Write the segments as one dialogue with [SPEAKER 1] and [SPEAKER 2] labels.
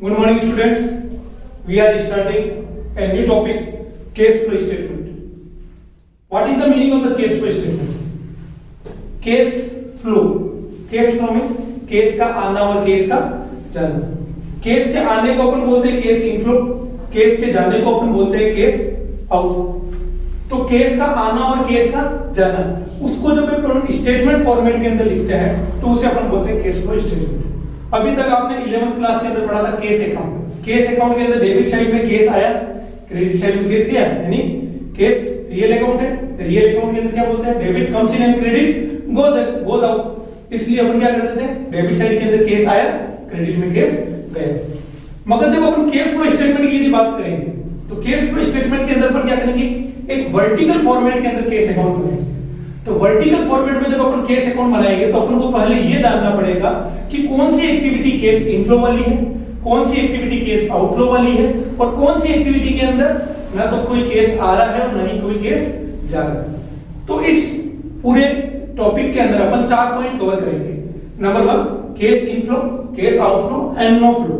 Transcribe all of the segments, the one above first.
[SPEAKER 1] Good morning, students. We are starting a new topic, case flow statement. What is the meaning of the case flow statement? Case flow. Case flow means case का आना और case का जाना. Case के आने को अपन बोलते हैं केस इनफ्लो, केस के जाने को अपन बोलते हैं केस आउटफ्लो. तो केस का आना और केस का जाना, उसको जब अपन स्टेटमेंट फॉर्मेट के अंदर लिखते हैं तो उसे अपन बोलते हैं केस फ्लो स्टेटमेंट. अभी तक आपने 11th क्लास के अंदर पढ़ा था केस अकाउंट. केस अकाउंट के अंदर डेबिट साइड में केस आया, क्रेडिट साइड में केस गया, यानी केस रियल अकाउंट है. रियल अकाउंट के अंदर क्या बोलते हैं? Debit comes in and credit goes out. इसलिए अपन क्या करते थे? डेबिट साइड के अंदर केस आया, क्रेडिट में केस गया. मगर जब अपन केस फ्लो स्टेटमेंट की बात करेंगे तो केस फ्लो स्टेटमेंट के अंदर अपन क्या करेंगे? एक वर्टिकल फॉर्मेट के अंदर केस अकाउंट बनाएंगे. तो वर्टिकल फॉर्मेट में जब अपन केस अकाउंट बनाएंगे तो अपन को पहले ये जानना पड़ेगा कि कौन सी एक्टिविटी केस इनफ्लो वाली है, कौन सी एक्टिविटी केस आउटफ्लो वाली है, और कौन सी एक्टिविटी के अंदर ना तो कोई केस आ रहा है और ना ही कोई केस जा रहा है. तो इस पूरे टॉपिक के अंदर अपन 4 पॉइंट कवर करेंगे. Number 1, cash inflow, cash outflow and no flow.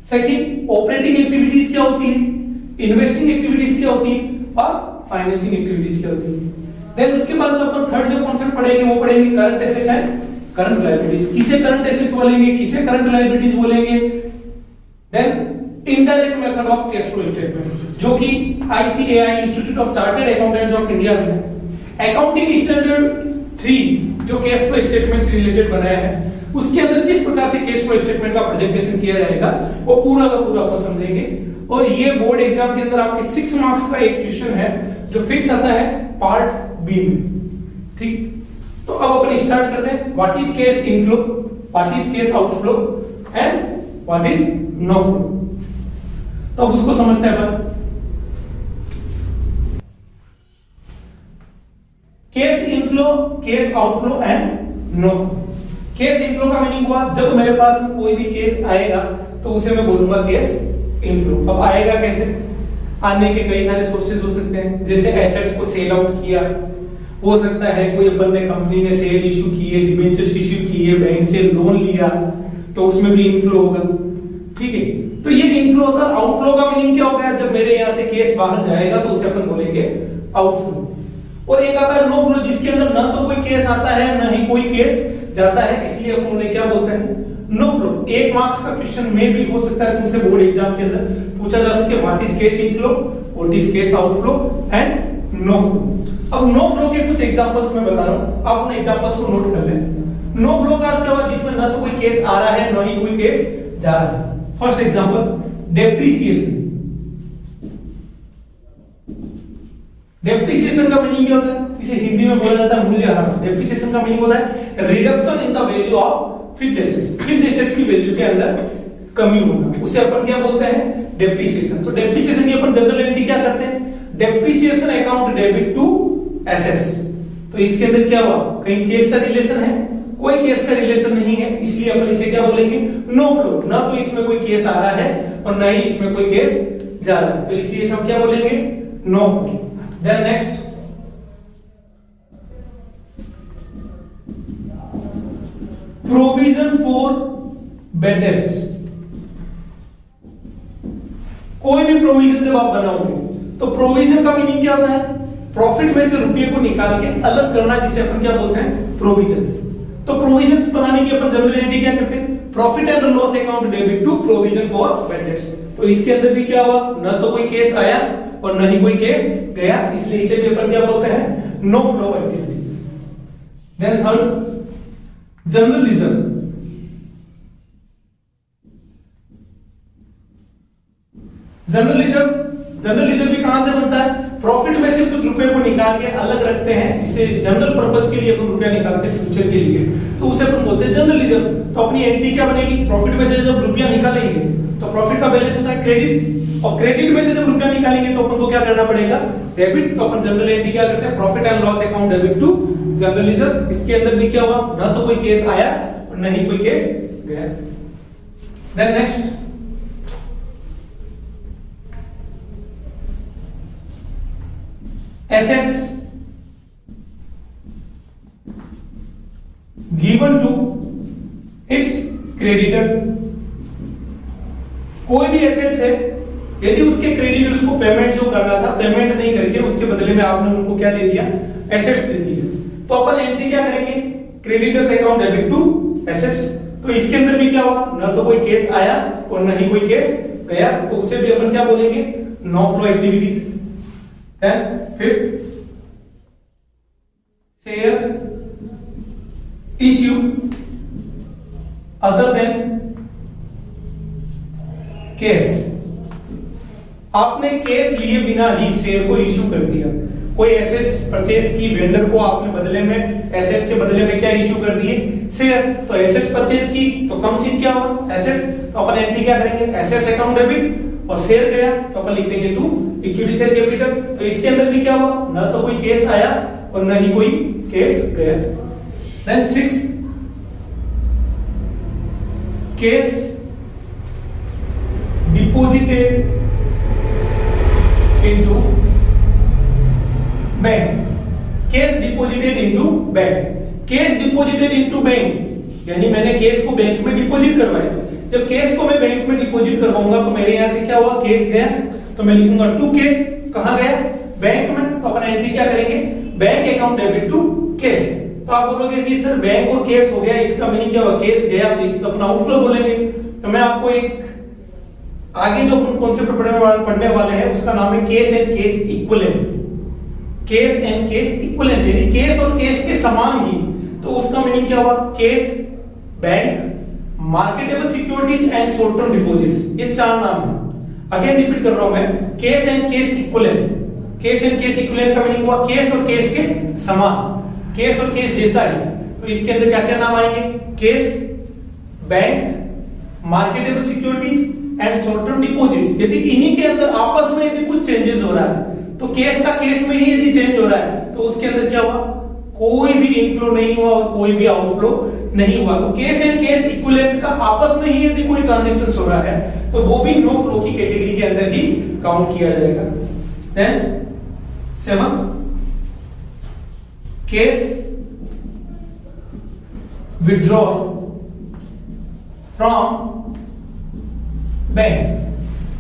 [SPEAKER 1] Second, operating activities क्या होती है, इन्वेस्टिंग एक्टिविटीज क्या होती है और फाइनेंसिंग एक्टिविटीज क्या होती है. देन उसके बाद में अपन थर्ड जो कॉन्सेप्ट पढ़ेंगे वो पढ़ेंगे current assets and current liabilities. किसे करंट एसेट्स बोलेंगे, किसे करंट लायबिलिटीज बोलेंगे. Then indirect method of cash flow statement, जो कि ICAI institute of chartered accountants of India ने अकाउंटिंग स्टैंडर्ड 3 जो कैश फ्लो स्टेटमेंट से रिलेटेड बनाया है, उसके अंदर किस प्रकार से कैश फ्लो स्टेटमेंट का प्रेजेंटेशन किया जाएगा वो पूरा का पूरा अपन समझेंगे. और ये बोर्ड एग्जाम के अंदर आपके 6 मार्क्स का एक क्वेश्चन है जो फिक्स आता है पार्ट बी में. ठीक, तो अब अपन स्टार्ट करते हैं. What is cash inflow, what is cash outflow and what is no flow. तो अब उसको समझते हैं अपन. Cash inflow, cash outflow and no flow. Cash inflow का मीनिंग हुआ जब मेरे पास कोई भी केस आएगा तो उसे मैं बोलूंगा केस इनफ्लो. अब आएगा कैसे? आने के कई सारे सोर्सेज हो सकते हैं, जैसे एसेट्स को सेल आउट किया, हो सकता है कोई अपन ने कंपनी ने शेयर इशू किए, डिबेंचर्स इशू किए, बैंक से लोन लिया, तो उसमें भी इनफ्लो होगा. ठीक है, तो ये इनफ्लो होता है. आउटफ्लो का मीनिंग क्या होगा? जब मेरे यहां से केस बाहर जाएगा तो उसे अपन बोलेंगे आउटफ्लो. और एक आता है नो फ्लो, जिसके अंदर ना तो कोई केस आता है ना ही कोई केस जाता है, इसलिए अपन उन्हें क्या बोलते हैं? No flow. 1 मार्क्स का क्वेश्चन में भी हो सकता है तुमसे बोर्ड एग्जाम के अंदर पूछा जा सके what is cash inflow, what is cash outflow and no flow. अब नो फ्लो के कुछ एग्जांपल्स मैं बता रहा हूं, आप उन एग्जांपल्स को नोट कर लें. नो फ्लो का अर्थ क्या हुआ? जिसमें ना तो कोई केस आ रहा है ना ही कोई केस जा रहा है. First example, depreciation. डेप्रिसिएशन का मीनिंग क्या होता है? इसे हिंदी में बोला जाता है मूल्यह्रास. डेप्रिसिएशन का मीनिंग होता है reduction in the value of fixed assets. Fixed assets की वैल्यू के अंदर कमी होना, उसे अपन क्या बोलते हैं? डेप्रिसिएशन. तो डेप्रिसिएशन की अपन जनरल एंट्री क्या करते हैं? Depreciation account debit to assets. तो इसके अंदर क्या हुआ? कहीं केस का रिलेशन है? कोई केस का रिलेशन नहीं है, इसलिए अपन इसे क्या बोलेंगे? No flow. ना तो इसमें कोई केस आ रहा है और ना ही इसमें कोई केस जा रहा है, तो इसलिए हम क्या बोलेंगे? No flow. Then next, provision for bad debts. कोई भी प्रोविजन जब आप बनाओगे तो प्रोविजन का मीनिंग क्या होता है? प्रॉफिट में से रुपये को निकाल के अलग करना, जिसे अपन क्या बोलते हैं? प्रोविजंस. तो प्रोविजंस बनाने की अपन जनरल एंट्री क्या करते हैं? Profit and loss account debit to provision for bad debts. तो इसके अंदर भी क्या हुआ? ना तो कोई केस आया और ना ही कोई केस गया, इसलिए इसे भी अपन क्या बोलते हैं? No flow activities. Then third, journalism. Journalism भी कहां से बनता है? प्रॉफिट में से कुछ रुपए को निकाल के अलग रखते हैं, जिसे जनरल पर्पस के लिए अपन रुपया निकालते हैं फ्यूचर के लिए, तो उसे अपन बोलते हैं जर्नलिज्म. तो अपनी एंट्री क्या बनेगी? प्रॉफिट में से जब रुपया निकालेंगे तो प्रॉफिट का बैलेंस होता है क्रेडिट, और क्रेडिट में से जब रुपया निकालेंगे तो अपन को क्या करना पड़ेगा? डेबिट. तो अपन जनरल एंट्री क्या करते हैं? Profit and loss account debit to journalism. इसके अंदर भी क्या हुआ? ना तो कोई केस आया और ना ही कोई केस गया. Then next, assets given to its creditor कोई भी एसेट्स है, यदि उसके क्रेडिटर्स को पेमेंट जो करना था पेमेंट नहीं करके उसके बदले में आपने उनको क्या दे दिया, एसेट्स दे दिए, तो अपन एंट्री क्या करेंगे, creditors account debit to assets. तो इसके अंदर भी क्या हुआ, न तो कोई केस आया और न ही कोई केस गया, तो उसे भी अपन क्या बोलेंगे, नो फ्लो एक्टिविटीज। फिर share issue other than case, आपने केस लिए बिना ही शेयर को इश्यू कर दिया। कोई एसेट्स परचेज की, वेंडर को आपने बदले में एसेट्स के बदले में क्या इश्यू कर दिए, शेयर। तो एसेट्स परचेज की तो कम सी क्या हुआ, एसेट्स, तो अपन एंट्री क्या करेंगे, एसेट्स अकाउंट डेबिट, और शेयर गया तो अपन लिख देंगे टू इक्विटी शेयर कैपिटल। तो इसके अंदर भी क्या हुआ, ना तो कोई केस आया और न ही कोई केस गया। Then 6 cash deposited into bank, cash deposited into bank, cash deposited into bank यानी मैंने केस को बैंक में डिपॉजिट करवाया। जब केस को मैं बैंक में डिपॉजिट करवाऊंगा तो मेरे यहां से क्या हुआ, केस गया, तो मैं लिखूंगा टू केस, कहां गया, बैंक में। तो अपन एंट्री क्या करेंगे, bank account debit to cash. तो आप बोलोगे कि सर बैंक और केस हो गया, इसका मीनिंग क्या हुआ, केस गया, तो इसका अपना आउटफ्लो बोलेंगे। तो मैं आपको एक आगे जो कॉन्सेप्ट पढ़ने वाले हैं उसका नाम है case and cash equivalent, case and cash equivalent यानी केस और केस के समान ही। तो उसका मीनिंग क्या हुआ, case, bank, marketable securities and short term deposits, ये 4 नाम है। अगेन रिपीट कर रहा हूं मैं, case and cash equivalent, case and cash equivalent का मीनिंग हुआ केस और केस के समान, केस और केस जैसा है। तो इसके अंदर क्या क्या नाम आएंगे, case, bank, marketable securities and short term deposit. यदि इन्हीं के अंदर आपस में यदि कुछ चेंजेस हो रहा है तो केस का केस में ही यदि चेंज हो रहा है तो उसके अंदर क्या हुआ, कोई भी इनफ्लो नहीं हुआ और कोई भी आउटफ्लो नहीं हुआ। तो केस एंड केस इक्विवेलेंट का आपस में ही यदि कोई ट्रांजैक्शन हो रहा है तो वो भी नो फ्लो की कैटेगरी के अंदर ही काउंट किया जाएगा। Then 7 cash withdraw from bank,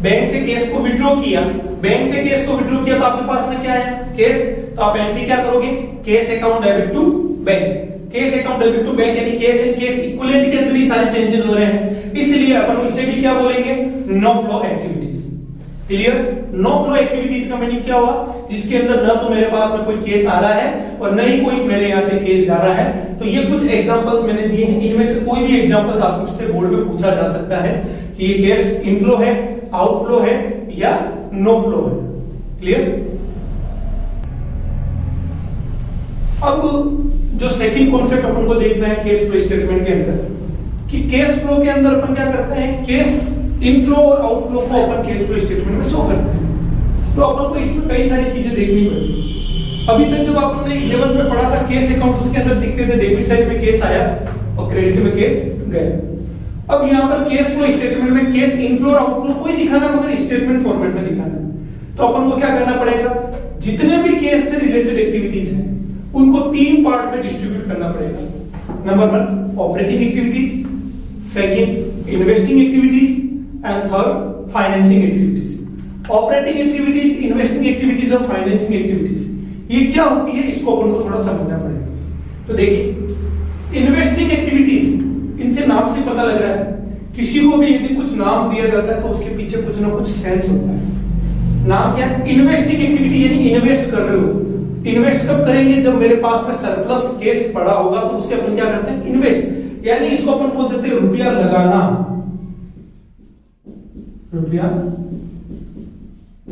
[SPEAKER 1] bank से केस को विथड्रॉ किया, बैंक से केस को विथड्रॉ किया तो आपके पास में क्या है, केस। तो आप एंट्री क्या करोगे, cash account debit to bank, cash account debit to bank यानी केस एंड केस इक्विवेलेंट के अंदर ही सारे चेंजेस हो रहे हैं, इसलिए अपन इसे भी क्या बोलेंगे, no flow activities. Clear, no flow activities का मीनिंग क्या हुआ, जिसके अंदर न तो मेरे पास में कोई केस आ रहा है और न ही कोई मेरे यहां से केस जा रहा है। तो ये कुछ एग्जांपल्स मैंने दिए हैं, इनमें से कोई भी एग्जांपल्स आपको मुझसे बोर्ड में पूछा जा सकता है कि ये केस इनफ्लो है, आउटफ्लो है या नो फ्लो है। क्लियर। अब जो सेकंड कॉन्सेप्ट अपन को देखना है केस फ्लो स्टेटमेंट के अंदर, कि केस फ्लो के अंदर अपन क्या करते हैं, केस इनफ्लो और आउटफ्लो को अपन केस फ्लो स्टेटमेंट में शो करते हैं। तो अपन को इसमें कई सारी चीजें देखनी पड़ती। अभी तक जब आपने 11 में पढ़ा था केस अकाउंट, उसके अंदर दिखते थे डेबिट साइड में केस आया और क्रेडिट में केस गया। अब यहाँ पर केस फ्लो स्टेटमेंट में केस इनफ्लो और आउटफ्लो कोई दिखाना मगर स्टेटमेंट फॉर्मेट में दिखाना। तो अपन को क्या करना पड़ेगा, जितने भी केस से रिलेटेड एक्टिविटीज हैं उनको 3 पार्ट में डिस्ट्रीब्यूट करना पड़ेगा। Number 1 operating activities, second investing activities and third financing activities. Operating activities, investing activities और फाइनेंसिंग एक्टिविटीज ये क्या होती है, इसको अपन को थोड़ा समझना पड़ेगा। तो देखिए इन्वेस्टिंग एक्टिविटीज, इनसे नाम से पता लग रहा है, किसी को भी यदि कुछ नाम दिया जाता है तो उसके पीछे कुछ ना कुछ सेंस होता है। नाम क्या है, इन्वेस्टिंग एक्टिविटी यानी इन्वेस्ट कर रहे हो। इन्वेस्ट कब करेंगे, जब मेरे पास में सरप्लस केस पड़ा होगा तो उससे अपन क्या करते हैं, इन्वेस्ट, यानी इसको अपन बोल सकते हैं रुपया लगाना, रुपया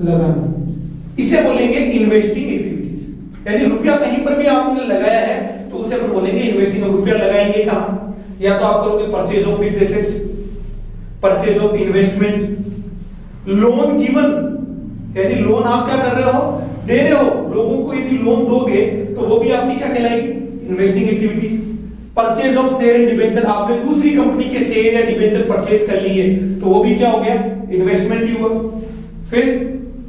[SPEAKER 1] लगाना, इसे बोलेंगे इन्वेस्टिंग एक्टिविटीज। यानी रुपया कहीं पर भी आपने लगाया है तो उसे अपन बोलेंगे इन्वेस्टिंग। रुपया लगाएंगे कहां, या तो आप करोगे purchase of fixed assets, purchase of investment, loan given यानी लोन आप क्या कर रहे हो, दे रहे हो लोगों को। यदि लोन दोगे तो वो भी आपकी क्या कहलाएगी, investing activities. Purchase of share and debenture, आपने दूसरी कंपनी के शेयर या डिबेंचर परचेज कर लिए तो वो भी क्या हो गया, इन्वेस्टमेंट ही हुआ। फिर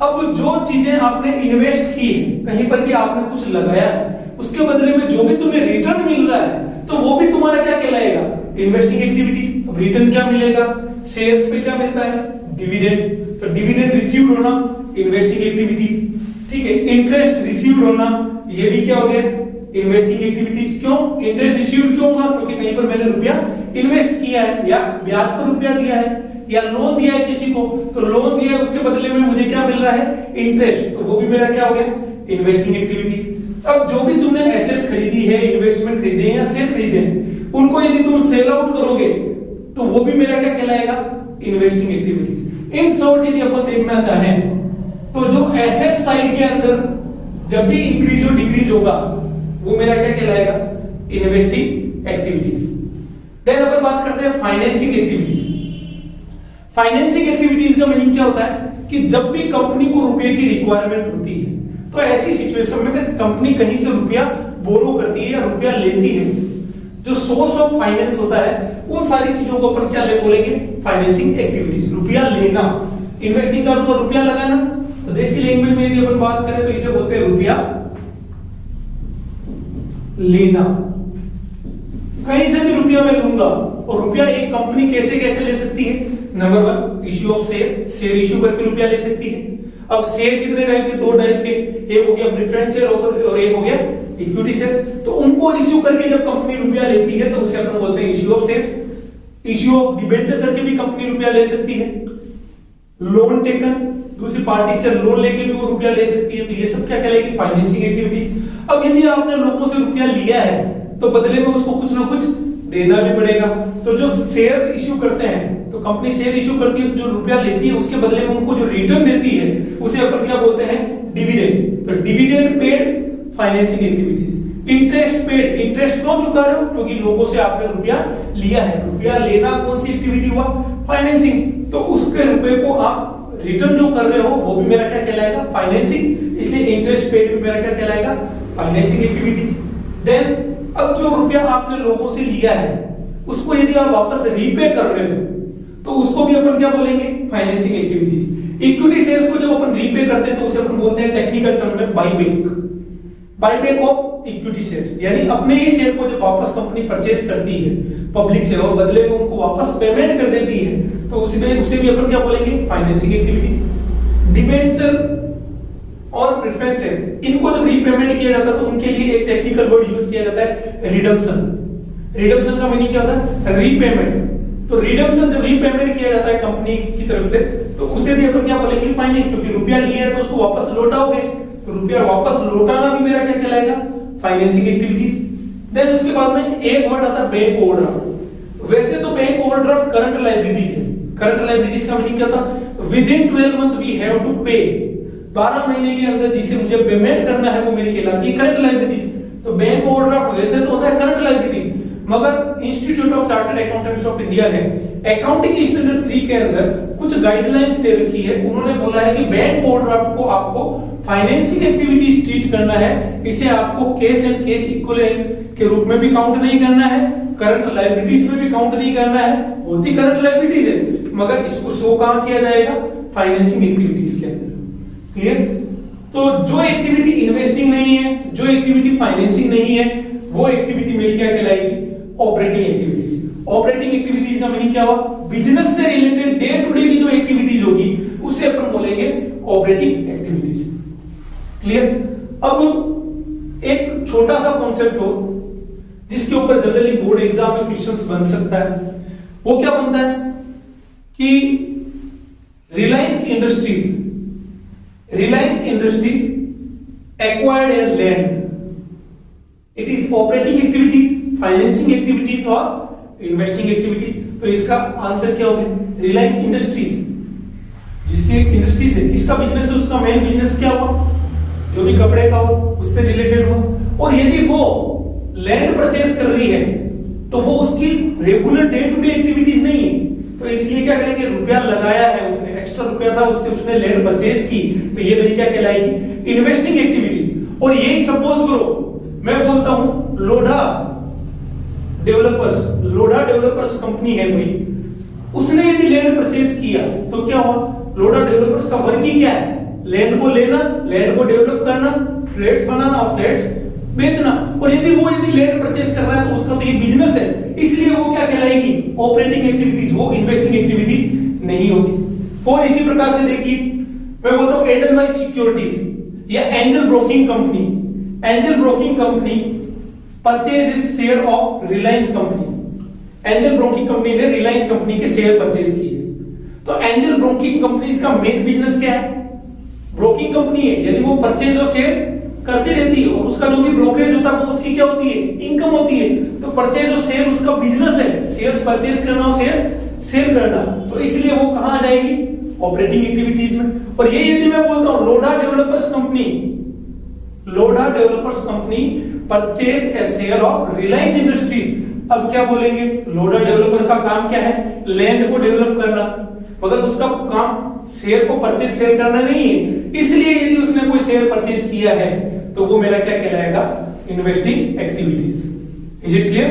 [SPEAKER 1] अब जो चीजें आपने इन्वेस्ट की है, कहीं पर भी आपने कुछ लगाया है, उसके बदले में जो भी तुम्हें रिटर्न मिल रहा है तो वो भी तुम्हारा क्या कहलाएगा, इन्वेस्टिंग एक्टिविटीज। अब रिटर्न क्या मिलेगा, शेयर्स पे क्या मिलता है, डिविडेंड, तो डिविडेंड रिसीव्ड होना इन्वेस्टिंग एक्टिविटीज, ठीक है। इंटरेस्ट रिसीव्ड होना ये भी क्या हो गया, इन्वेस्टिंग एक्टिविटीज। क्यों इंटरेस्ट रिसीव्ड क्यों होगा, क्योंकि कहीं पर मैंने रुपया इन्वेस्ट किया है या ब्याज पर रुपया दिया है या लोन दिया है किसी को, तो लोन दिया है उसके बदले में मुझे क्या मिल रहा है, इंटरेस्ट, तो वो भी मेरा क्या हो गया, इन्वेस्टिंग एक्टिविटीज। अब जो भी तुमने एसेट्स खरीदी है, इन्वेस्टमेंट खरीदे हैं या शेयर खरीदे हैं, उनको यदि तुम सेल आउट करोगे तो वो भी मेरा क्या कहलाएगा, इन्वेस्टिंग एक्टिविटीज। इन शॉर्ट यदि अपन देखना चाहें तो जो एसेट साइड के अंदर जब भी इंक्रीज और डिक्रीज होगा वो मेरा क्या कहलाएगा, इन्वेस्टिंग एक्टिविटीज। देन अपन बात करते हैं फाइनेंसिंग एक्टिविटीज। फाइनेंसिंग एक्टिविटीज का मीनिंग क्या होता है कि जब भी कंपनी को रुपए की रिक्वायरमेंट होती है तो ऐसी सिचुएशन में कंपनी कहीं से रुपया बोरो करती है या रुपया लेती है, जो सोर्स ऑफ फाइनेंस होता है, उन सारी चीजों को अपन क्या बोलेंगे, फाइनेंसिंग एक्टिविटीज। रुपया लेना, इन्वेस्टिंग का अर्थ हुआ रुपया लगाना, तो देसी लैंग्वेज में यदि अपन बात करें तो इसे बोलते हैं रुपया लेना। कहीं से भी रुपया मैं लूंगा, और रुपया एक कंपनी कैसे कैसे ले सकती है, number 1 issue of share, share issue करके रुपया ले सकती है। अब शेयर कितने टाइप के, 2 टाइप के, एक हो गया प्रेफरेंस शेयर और एक हो गया इक्विटी शेयर्स। तो उनको इश्यू करके जब कंपनी रुपया लेती है तो उसे अपन बोलते हैं issue of shares. Issue of debenture करके भी कंपनी रुपया ले सकती है। लोन टेकन, दूसरी पार्टी से लोन लेके भी वो रुपया ले सकती है, तो ये सब क्या कहलाएगी, फाइनेंसिंग एक्टिविटीज। अब यदि आपने लोगों से रुपया लिया है तो बदले में उसको कुछ ना कुछ देना भी पड़ेगा। तो जो शेयर इश्यू करते हैं, तो कंपनी शेयर इश्यू करती है, तो जो रुपया लेती है उसके बदले में उनको जो रिटर्न देती है उसे अपन क्या बोलते हैं, डिविडेंड। तो dividend paid, financing activities. Interest paid, interest क्यों चुका रहे हो, क्योंकि लोगों से आपने रुपया लिया है। रुपया लेना कौन सी एक्टिविटी हुआ, फाइनेंसिंग, तो उसके रुपए को आप रिटर्न जो कर रहे हो वो भी मेरा क्या कहलाएगा, फाइनेंसिंग। इसलिए इंटरेस्ट पेड भी मेरा क्या कहलाएगा, फाइनेंसिंग एक्टिविटीज। देन अब जो रुपया आपने लोगों से लिया है उसको यदि आप वापस रीपे कर रहे हो तो उसको भी अपन क्या बोलेंगे, फाइनेंसिंग एक्टिविटीज। इक्विटी शेयर्स को जब अपन रीपे करते हैं तो उसे अपन बोलते हैं टेक्निकल टर्म में buyback, buyback of equity shares. यानी अपने ही शेयर को जब वापस कंपनी परचेस करती है पब्लिक से और बदले में उनको वापस पेमेंट कर देती है तो उसे भी अपन क्या बोलेंगे, फाइनेंसिंग एक्टिविटीज। डिबेंचर और प्रेफरेंस शेयर, इनको जब रीपेमेंट किया जाता है तो उनके लिए एक टेक्निकल वर्ड यूज किया जाता है, रिडम्पशन। रिडम्पशन का मीनिंग क्या होता है, रीपेमेंट। तो रिडम्पशन जब रीपेमेंट किया जाता है कंपनी की तरफ से तो उसे भी अपन क्या बोलेंगे, फाइनेंस, क्योंकि रुपया लिया है तो उसको वापस लौटाओगे, तो रुपया वापस लौटाना भी मेरा क्या कहलाएगा, फाइनेंसिंग एक्टिविटीज। देन उसके बाद में एक वर्ड आता है बैंक ओवरड्राफ्ट। वैसे तो बैंक ओवरड्राफ्ट करंट लायबिलिटीज है। करंट लायबिलिटीज का मीनिंग क्या था, within 12 month we have to pay, 12 महीने के अंदर जिसे मुझे पेमेंट करना है वो मेरी कहलाती है करंट लायबिलिटीज। तो बैंक ओवरड्राफ्ट वैसे तो होता है करंट लायबिलिटीज, मगर institute of chartered accountants of India ने अकाउंटिंग स्टैंडर्ड 3 के अंदर कुछ गाइडलाइंस दे रखी है। उन्होंने बोला है कि बैंक ओवरड्राफ्ट को आपको फाइनेंसिंग एक्टिविटीज ट्रीट करना है, इसे आपको केस एंड केस इक्विवेलेंट के रूप में भी काउंट नहीं करना है, करंट लायबिलिटीज में भी काउंट नहीं करना है, होती करंट लायबिलिटीज है, मगर इसको शो कहां किया जाएगा, फाइनेंसिंग एक्टिविटीज के अंदर। क्लियर? तो जो एक्टिविटी इन्वेस्टिंग नहीं है, जो एक्टिविटी फाइनेंसिंग नहीं है, वो एक्टिविटी मेरी क्या कहलाएगी, ऑपरेटिंग एक्टिविटीज। ऑपरेटिंग एक्टिविटीज का मीनिंग क्या हुआ, बिजनेस से रिलेटेड डे टू डे की जो एक्टिविटीज होगी उसे अपन बोलेंगे ऑपरेटिंग एक्टिविटीज। क्लियर? अब एक छोटा सा कॉन्सेप्ट हो जिसके ऊपर जनरली बोर्ड एग्जाम में क्वेश्चंस बन सकता है, वो क्या बनता है कि Reliance industries acquired a land, it is operating activities, financing activities और investing activities। तो इसका आंसर क्या होगा, रिलायंस इंडस्ट्रीज, जिसकी इंडस्ट्रीज है, किसका बिजनेस है, उसका मेन बिजनेस क्या हुआ, जो भी कपड़े का हो उससे रिलेटेड हुआ। और यदि वो लैंड परचेस कर रही है तो वो उसकी regular day to day activities नहीं है, तो इसलिए क्या करेंगे, रुपया लगाया है उसने, एक्स्ट्रा रुपया था उससे उसने लैंड परचेस की, तो ये मेरी क्या कहलाएगी, इन्वेस्टिंग एक्टिविटीज। और यही सपोज करो मैं बोलता हूं लोढ़ा डेवलपर्स कंपनी है कोई, उसने यदि लैंड परचेस किया तो क्या हुआ, लोढ़ा डेवलपर्स का वर्क ही क्या है, लैंड को लेना, लैंड को डेवलप करना, फ्लैट्स बनाना और फ्लैट्स बेचना। और यदि लैंड परचेस कर रहा है तो उसका तो ये बिजनेस है, इसलिए वो क्या कहलाएगी, ऑपरेटिंग एक्टिविटीज, वो इन्वेस्टिंग एक्टिविटीज नहीं होगी। 4 इसी प्रकार से देखिए, मैं बोलता हूं एडलवाइज सिक्योरिटीज या angel broking company. Angel broking company purchase share of Reliance company. Angel broking company ने रिलायंस कंपनी के शेयर परचेज किए। तो एंजल ब्रोकिंग कंपनी का मेन बिजनेस क्या है? ब्रोकिंग कंपनी है, यानी वो परचेज और शेयर करती रहती है और उसका जो भी ब्रोकरेज होता है वो उसकी क्या होती है? इनकम होती है। तो परचेज और शेयर उसका बिजनेस है, शेयर्स परचेज करना और शेयर सेल करना। तो इसलिए वो कहां आ जाएगी? ऑपरेटिंग एक्टिविटीज में। और ये यदि मैं बोलता हूं Lodha Developers company, Lodha Developers company purchase a share of Reliance Industries. अब क्या बोलेंगे? लोडा डेवलपर का काम क्या है? लैंड को डेवलप करना, मगर उसका काम शेयर को परचेज सेल करना नहीं है। इसलिए यदि उसने कोई शेयर परचेज किया है तो वो मेरा क्या कहलाएगा? Investing activities. Is it clear?